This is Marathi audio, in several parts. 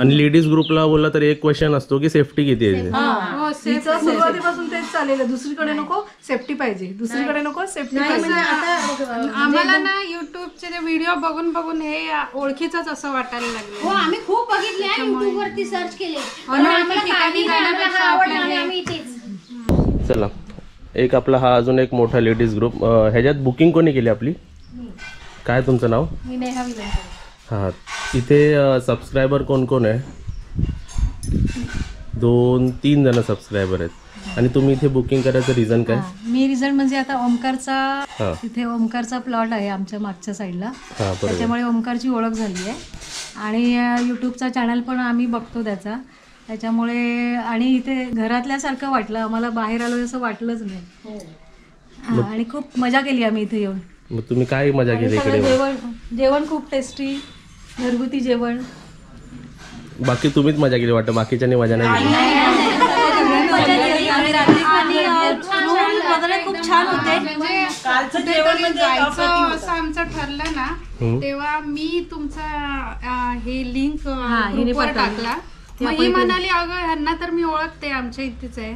आणि लेडीज ग्रुपला बोलला तर एक क्वेश्चन असतो की सेफ्टी किती आहे. सुरुवातीपासून तेच चालेल, दुसरीकडे नको सेफ्टी पाहिजे, दुसरीकडे नको सेफ्टी पाहिजे. आम्हाला ना युट्यूबचे जे व्हिडिओ बघून बघून हे ओळखीच असं वाटायला लागलं. हो, आम्ही खूप बघितले, युट्यूब वरती सर्च केले. चला एक आपला हा अजून एक मोठा लेडीज ग्रुप. ह्याच्यात बुकिंग कोणी केली आपली? काय तुमचं नाव? हां, इथे सबस्क्रायबर कोण कोण आहे? 2-3 जण सबस्क्रायबर आहेत. आणि तुम्ही इथे बुकिंग करायचं रिझन काय? मी रिझन म्हणजे आता ओमकारचा, तिथे ओमकारचा प्लॉट आहे आमच्या मागच्या साईडला, त्याच्यामुळे ओमकारची ओळख झाली आहे. आणि यूट्यूबचा चॅनल पण आम्ही बघतो त्याच्यामुळे. आणि इथे घरातल्यासारखं वाटलं आम्हाला, बाहेर आलो असं वाटलंच नाही. आणि खूप मजा केली आम्ही इथे येऊन. मग तुम्ही काय मजा केली इकडे? जेवण खूप टेस्टी, घरगुती जेवण. बाकी तुम्हीच मजा केली वाटतं, बाकीच्यानी मजा नाही केली. खूप छान होते. असं आमचं ठरलं ना, तेव्हा मी तुमचा हे लिंक ग्रुपवर टाकला. मग ही म्हणाली अगं ह्यांना तर मी ओळखते, आमच्या इथेच आहे.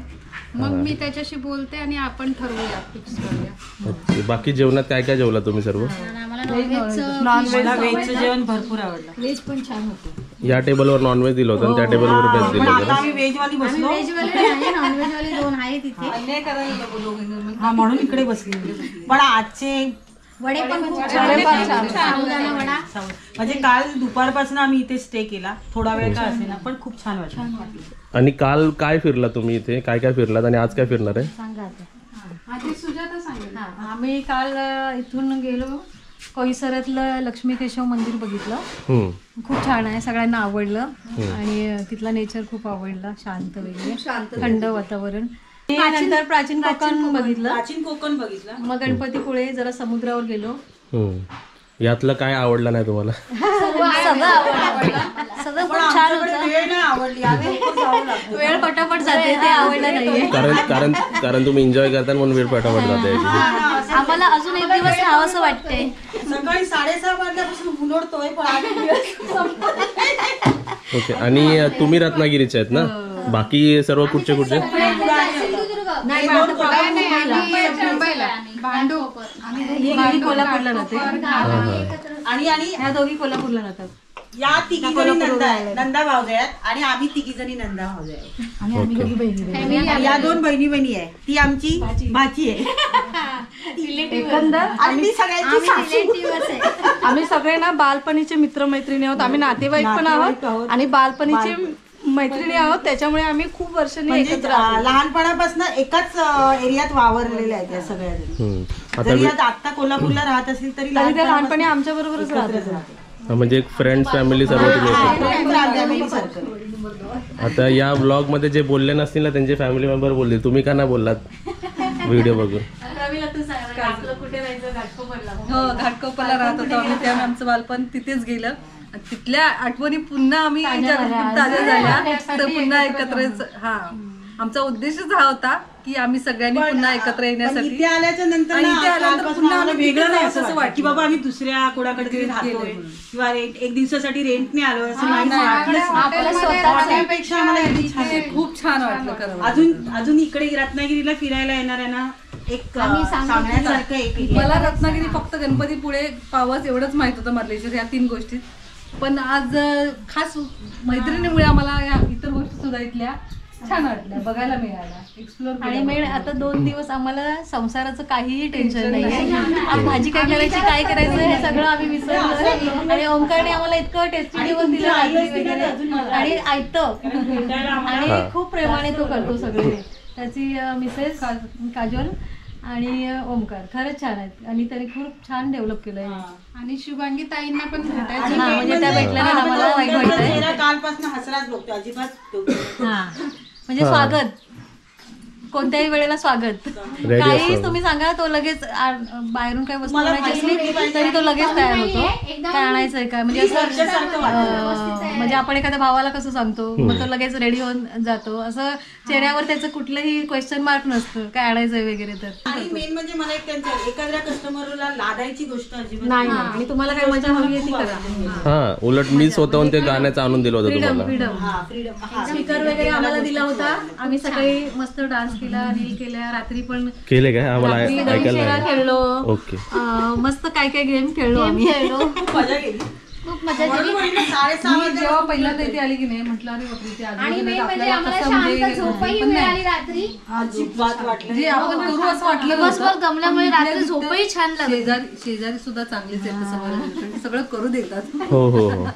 मग मी त्याच्याशी बोलते आणि आपण ठरवूया, फिक्स करूया. बाकी जेवणात काय काय जेवला तुम्ही सर्व? नॉनव्हेज जेवण भरपूर आवडलं, व्हेज पण छान होतं. या टेबलवर नॉनव्हेज दिलं होतं आणि त्या टेबलवर व्हेज दिलं होतं. आम्ही व्हेज वाली बसलो, नॉनव्हेज वाले 2 आहेत तिथे, हा म्हणून इकडे बसली. पण आजचे वडे पण खूप म्हणजे काल दुपारपासून आम्ही इथे स्टे केला, थोडा वेळ का असेना पण खूप छान वाटलं. आणि काल काय फिरला तुम्ही इथे? काय काय फिरलात आणि आज काय फिरणार आहे? सांगा आता. आधी सुजाता सांगेल. आम्ही काल इथून गेलो, कोईसरातलं लक्ष्मी केशव मंदिर बघितलं. खूप छान आहे, सगळ्यांना आवडलं. आणि तिथला नेचर खूप आवडला, शांत वगैरे, थंड वातावरण. नंतर प्राचीन कोकण बघितलं. मग गणपतीपुळे, जरा समुद्रावर गेलो. यातलं काय आवडलं नाही तुम्हाला? सगळं खूप छान होतं. वेळ पटापट जाते, ते आवडलं नाहीये. कारण तुम्ही एन्जॉय करता म्हणून वेळ पटापट जाते. आम्हाला अजून एक दिवस राहावंसं वाटतंय. सकाळी 6:30 वाजल्यापासून बुलवतोय, ओके. आणि तुम्ही रत्नागिरीचे आहेत ना? बाकी सर्व कुठचे? कोल्हापूरला राहते आणि ह्या दोघी कोल्हापूरला राहतात. या तिघी जणी नंदा भावजे आहेत आणि आम्ही तिघी जणी नंदा भावजे आहेत. आणि या 2 बहिणी आहे, ती आमची भाची आहे. आम्ही सगळे ना बालपणीचे मित्रमैत्रिणी आहोत, आम्ही नातेवाईक पण आहोत आणि बालपणीचे मैत्रिणी आहोत. त्याच्यामुळे आम्ही खूप वर्षांनी एकत्र लहानपणापासून एकाच एरियात वावरलेल्या आहेत या सगळ्या. जरी आता कोल्हापूरला राहत असेल तरी लहानपणी आमच्या बरोबरच राहतात. म्हणजे एक फ्रेंड फॅमिली सर्व तुम्ही. आता या ब्लॉग मध्ये जे बोलले नसतील ना, त्यांचे फॅमिली मेंबर बोलले, तुम्ही का नाही बोललात व्हिडिओ बघून? घाटकोपरला राहत होतो आम्ही, त्यामुळे आमचं बालपण तिथेच गेलं. तिथल्या आठवणी पुन्हा आम्ही ताज्या झाल्या, तर पुन्हा एकत्र. हा, आमचा उद्देशच हा होता की आम्ही सगळ्यांनी पुन्हा एकत्र येण्यासाठी. इथे आल्याच्या नंतर पुन्हा वेगळं नाही असं वाटतं की बाबा आम्ही दुसऱ्या कोणाकडे तरी राहतोय किंवा एक दिवसासाठी रेंटने आलो असं नाही. खूप छान वाटलं. अजून इकडे रत्नागिरीला फिरायला येणाऱ्यांना एक सांगण्यासारखं एक. मला रत्नागिरी फक्त गणपतीपुळे, पावस एवढंच माहित होतं, मरलेश्वर, या 3 गोष्टी. पण आज खास मैत्रिणीमुळे आम्हाला या इतर गोष्टी सुद्धा इथल्या छान वाटल्या, बघायला मिळाल्या, एक्सप्लोर. आणि मेन आता 2 दिवस आम्हाला संसाराचं काहीही टेन्शन नाहीये. भाजी काय करायची, काय करायचं हे सगळं आम्ही विसरलो. आणि ओंकारने आम्हाला इतकं टेस्टी जेवण दिलं आणि ऐकतं आणि खूप प्रेमाने तो करतो सगळे. त्याची मिसेस काजल आणि ओमकार खरंच छान आहेत आणि त्यांनी खूप छान डेव्हलप केलंय. आणि शुभांगी ताईंना पण भेटायचं, म्हणजे त्या भेटल्या ना, आम्हाला वाईट वाटतंय. कालपासून हसराच बघतो, अजिबात म्हणजे स्वागत. कोणत्याही वेळेला स्वागत. Ready काही असतो. तुम्ही सांगा, तो लगेच बाहेरून काही वस्तू आणायची असली तरी तो लगेच तयार होतो. काय आणायचंय काय म्हणजे असं म्हणजे आपण एखाद्या भावाला कसं सांगतो, मग तो लगेच रेडी होऊन जातो. असं चेहऱ्यावर त्याचं कुठलंही क्वेश्चन मार्क नसतं काय आणायचंय वगैरे. तर आणि मेन म्हणजे मला एक त्यांच्या एखाद्या कस्टमरला लादायची गोष्ट अजिबात नाही आणि तुम्हाला काय मजा हवी आहे ती करा. हा, उलट मी स्वतःहून ते गाण्याचं आणून दिलं होतं तुम्हाला. फ्रीडम स्पीकर वगैरे आम्हाला दिला होता. आम्ही सकाळी मस्त डान्स केला, रील केल्या, रात्री पण केले काय आम्हाला रात्री ऐकायला दहीशेरा नाही. खेळलो. ओके. मस्त काय काय गेम खेळलो आम्ही. खूप मजा केली. खूप मजा केली. मी जेव्हा पहिल्यांदा इथे आली की नाही म्हटलं अरे बापरे ते आणि आजूबाजूला मेन म्हणजे आपल्याला आम्हाला कसं म्हणजे शांत झोपही पण नाही. मिळाली रात्री. अजिबात वाटलं जे आपण करू असं वाटलं दिवसभर नव्हतं. दमल्यामुळे पण रात्री इथल्या झोपही छान लागली. शेजारी सुद्धा चांगलेच आहेत तसं मला वाटतं. सगळं करू देतात. हो हो हो.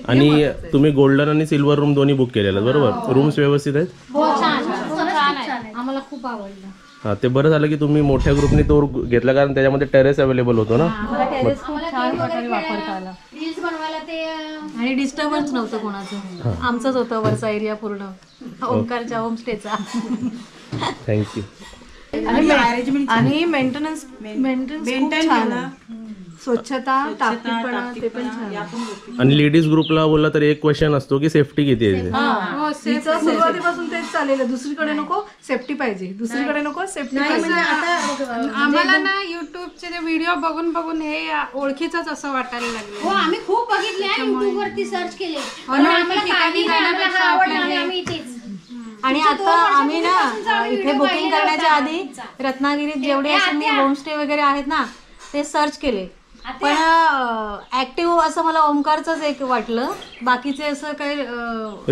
आणि तुम्ही गोल्डन आणि सिल्वर रूम दोन्ही बुक केलेलं बरोबर. रूम्स व्यवस्थित आहेत. हो छान छान आहे. आम्हाला खूप आवडलं. हा, ते बरं झालं की तुम्ही मोठ्या ग्रुपने तो घेतला, कारण त्याच्यामध्ये टेरेस अवेलेबल होतो ना. आम्हाला टेरेस खूप छान प्रकारे वापरता आला रील्स बनवायला ते आणि डिस्टर्बन्स नव्हतं कोणाचं. आमचंच होतं वरचा एरिया पूर्ण ओमकारच्या होमस्टेचा. थँक्यू. आणि मेंटेनन्स खूप छान आहे. स्वच्छता, टापटीपणा ते पण छान. आणि लेडीज ग्रुपला बोलला तर एक क्वेश्चन असतो की सेफ्टी किती आहे. हो, तिचं सुरुवातीपासून तेच चाललेलं. दुसरीकडे नको सेफ्टी पाहिजे, दुसरीकडे नको सेफ्टी पाहिजे. आम्हाला ना युट्यूबचे ते व्हिडिओ बघून बघून हे ओळखीचंच असं वाटायला लागलं. हो आम्ही खूप बघितले युट्यूब वरती सर्च केले. पण आम्हाला काही नाही आम्हाला आवडलं आणि आम्ही इथेच. आणि आता आम्ही ना इथे बुकिंग करण्याच्या आधी रत्नागिरीत जेवढे असे होमस्टे वगैरे आहेत ना ते सर्च केले. पण ऍक्टिव्ह असं मला ओमकारचंच एक वाटलं. बाकीचे असं काही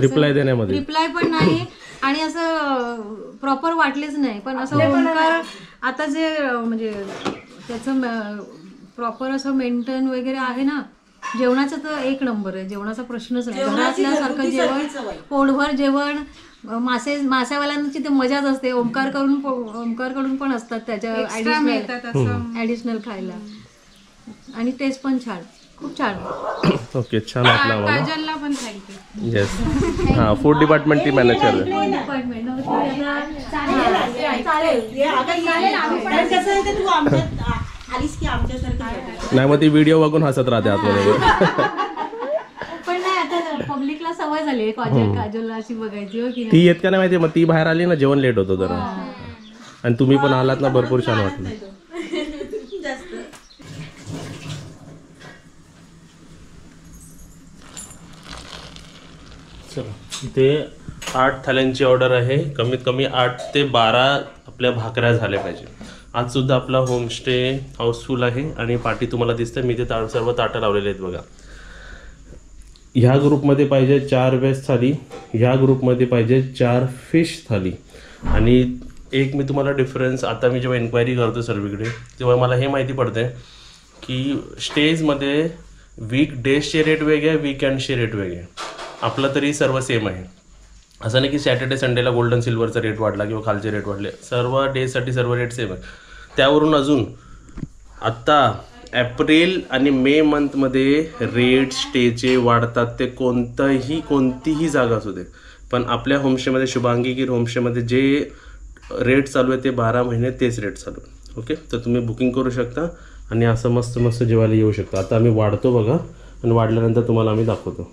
रिप्लाय पण नाही आणि असं प्रॉपर वाटलेच नाही. पण असं ओमकार आता जे म्हणजे त्याचं प्रॉपर असं मेंटेन वगैरे आहे ना, जेवणाचं तर एक नंबर आहे. जेवणाचा प्रश्नच नाही. घरातल्यासारखं जेवण, पोटभर जेवण. मासेवाल्यांची ते मजाच असते. ओमकारकडून पण असतात त्याच्या ऍडिशनल खायला. आणि टेस्ट पण छान, खूप छान. ओके, छान वाटलं आम्हाला. काजलला पण थँक्यू. येस. हा, फूड डिपार्टमेंटची मॅनेजर आहे. नाही मग ती व्हिडिओ बघून हसत राहते आतमध्ये. पण नाही आता पब्लिकला सवय झाली काजलला अशी बघायची. हो की ती येत का नाही माहिती. मग ती बाहेर आली ना, जेवण लेट होतो जरा. आणि तुम्ही पण आलात ना, भरपूर छान वाटलं. चला, इथे 8 थाल्यांची ऑर्डर आहे. कमीत कमी 8 ते 12 आपल्या भाकऱ्या झाल्या पाहिजे. आज सुद्धा आपला होमस्टे हाऊसफुल आहे. आणि पाठी तुम्हाला दिसते, मी ते सर्व ताटं लावलेले आहेत बघा. ह्या ग्रुपमध्ये पाहिजे 4 व्हेज थाली, ह्या ग्रुपमध्ये पाहिजे 4 फिश थाली. आणि एक मी तुम्हाला डिफरन्स, आता मी जेव्हा एन्क्वायरी करतो सर्वीकडे तेव्हा मला हे माहिती पडते की स्टेजमध्ये वीक डेजचे रेट वेगळे, वीकेंडचे रेट वेगळे. आपलं तरी सर्व सेम आहे. असं नाही की सॅटर्डे संडेला गोल्डन सिल्वरचा रेट वाढला किंवा खालचे रेट वाढले. सर्व डेजसाठी सर्व रेट सेम आहे. त्यावरून अजून आत्ता एप्रिल आणि मे मंथमध्ये रेट स्टेचे वाढतात. ते कोणतीही जागा असू दे. पण आपल्या होमस्टेमध्ये, शुभांगी गिर होमस्टेमध्ये जे रेट चालू आहे ते 12 महिने तेच रेट चालू आहे. ओके, तर तुम्ही बुकिंग करू शकता आणि असं मस्त मस्त जेवायला येऊ शकता. आता आम्ही वाढतो बघा, आणि वाढल्यानंतर तुम्हाला आम्ही दाखवतो.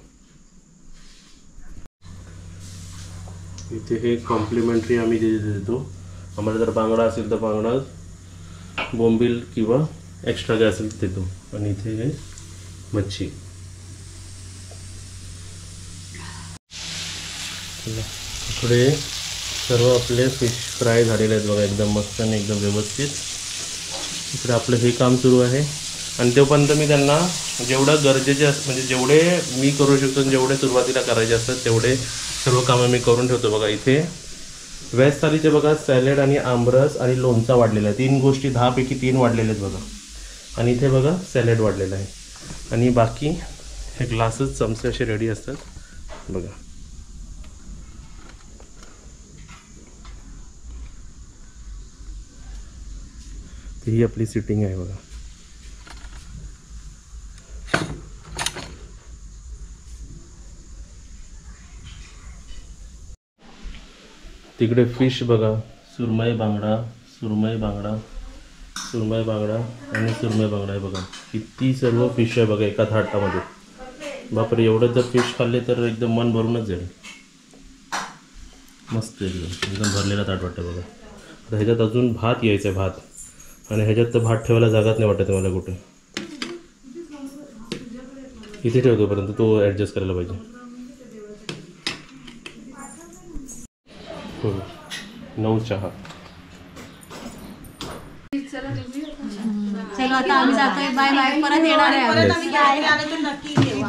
इथे हे कॉम्प्लिमेंटरी आम्ही जे देतो. आम्हाला जर बांगडा असेल तर बांगडा, बोंबील किंवा एक्स्ट्रा काय असेल तर देतो. आणि इथे हे मच्छी. इकडे सर्व आपले फिश फ्राय झालेले आहेत बघा, एकदम मस्त आणि एकदम व्यवस्थित. इकडे आपलं हे काम सुरू आहे. आणि तोपर्यंत मी त्यांना जेवढं गरजेचे म्हणजे जेवढे मी करू शकतो, जेवढे सुरुवातीला करायचे असतात तेवढे सर्व कामं मी करून ठेवतो. बघा इथे व्हेज थालीचे बघा सॅलेड आणि आमरस आणि लोणचा वाढलेला आहे. 3 गोष्टी 10 पैकी 3 वाढलेले आहेत बघा. आणि इथे बघा सॅलेड वाढलेलं आहे. आणि बाकी हे ग्लासेस, चमचे असे रेडी असतात बघा. ही आपली सिटिंग आहे बघा. तिकडे फिश बघा सुरमई बांगडा, सुरमई बांगडा, सुरमई बांगडा आणि सुरमई बांगडा आहे बघा. किती सर्व फिश आहे बघा एका थाटामध्ये. बापरे, एवढं जर फिश खाल्ले तर एकदम मन भरूनच जाईल. मस्त एकदम भरलेला ताट वाटतं बघा. आता ह्याच्यात अजून भात यायचं आहे, भात. आणि ह्याच्यात तर भात ठेवायला जागाच नाही वाटत मला कुठे. इथे ठेवतो पर्यंत तो ॲडजस्ट करायला पाहिजे. 9 चहा. चलो आता आम्ही जातोय. Bye bye. परत येणार आहे. परत आम्ही घ्यायला आलो तर नक्की येऊ.